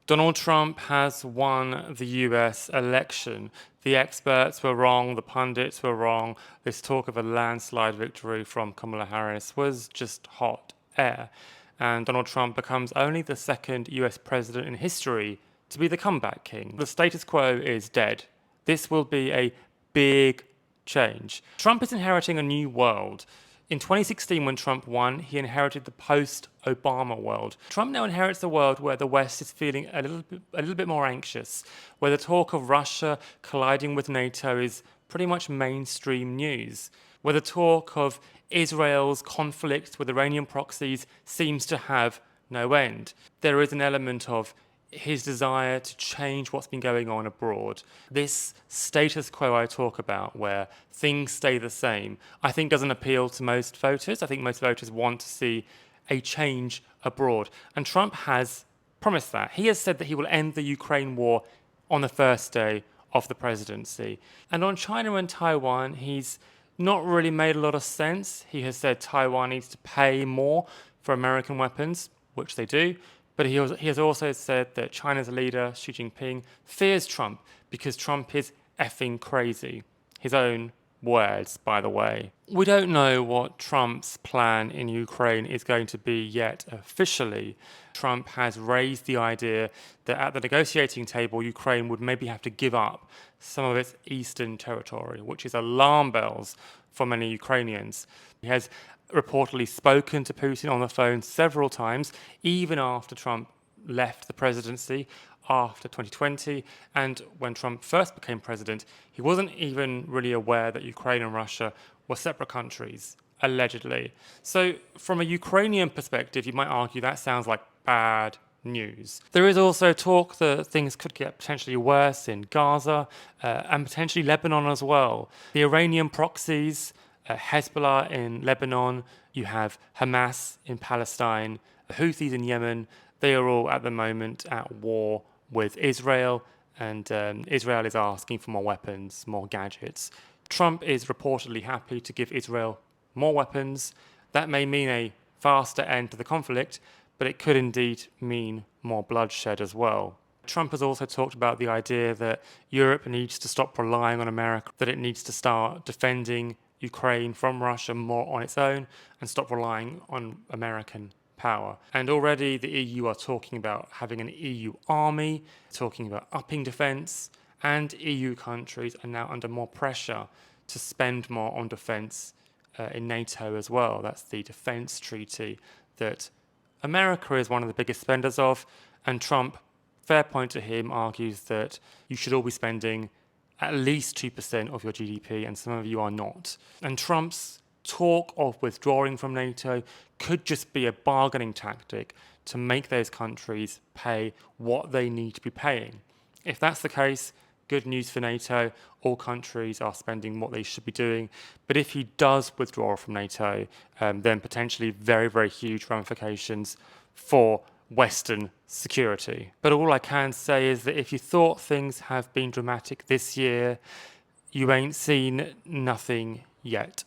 Donald Trump has won the US election. The experts were wrong, the pundits were wrong. This talk of a landslide victory from Kamala Harris was just hot air. And Donald Trump becomes only the second US president in history to be the comeback king. The status quo is dead. This will be a big change. Trump is inheriting a new world. In 2016, when Trump won, he inherited the post-Obama world. Trump now inherits a world where the West is feeling a little bit more anxious, where the talk of Russia colliding with NATO is pretty much mainstream news, where the talk of Israel's conflict with Iranian proxies seems to have no end. There is an element of his desire to change what's been going on abroad. This status quo I talk about, where things stay the same, I think doesn't appeal to most voters. I think most voters want to see a change abroad. And Trump has promised that. He has said that he will end the Ukraine war on the first day of the presidency. And on China and Taiwan, he's not really made a lot of sense. He has said Taiwan needs to pay more for American weapons, which they do. But he has also said that China's leader, Xi Jinping, fears Trump because Trump is effing crazy. His own words, by the way. We don't know what Trump's plan in Ukraine is going to be yet officially. Trump has raised the idea that at the negotiating table, Ukraine would maybe have to give up some of its eastern territory, which is alarm bells for many Ukrainians. He has reportedly spoken to Putin on the phone several times, even after Trump left the presidency after 2020. And when Trump first became president, he wasn't even really aware that Ukraine and Russia were separate countries, allegedly. So from a Ukrainian perspective, you might argue that sounds like bad news. There is also talk that things could get potentially worse in Gaza and potentially Lebanon as well. The Iranian proxies, Hezbollah in Lebanon, you have Hamas in Palestine, the Houthis in Yemen. They are all at the moment at war with Israel, and Israel is asking for more weapons, more gadgets. Trump is reportedly happy to give Israel more weapons. That may mean a faster end to the conflict, but it could indeed mean more bloodshed as well. Trump has also talked about the idea that Europe needs to stop relying on America, that it needs to start defending Ukraine from Russia more on its own and stop relying on American power. And already the EU are talking about having an EU army, talking about upping defence, and EU countries are now under more pressure to spend more on defence in NATO as well. That's the defence treaty that America is one of the biggest spenders of, and Trump, fair point to him, argues that you should all be spending at least 2% of your GDP, and some of you are not. And Trump's talk of withdrawing from NATO could just be a bargaining tactic to make those countries pay what they need to be paying. If that's the case, good news for NATO. All countries are spending what they should be doing. But if he does withdraw from NATO, then potentially very, very huge ramifications for Western security. But all I can say is that if you thought things have been dramatic this year, you ain't seen nothing yet.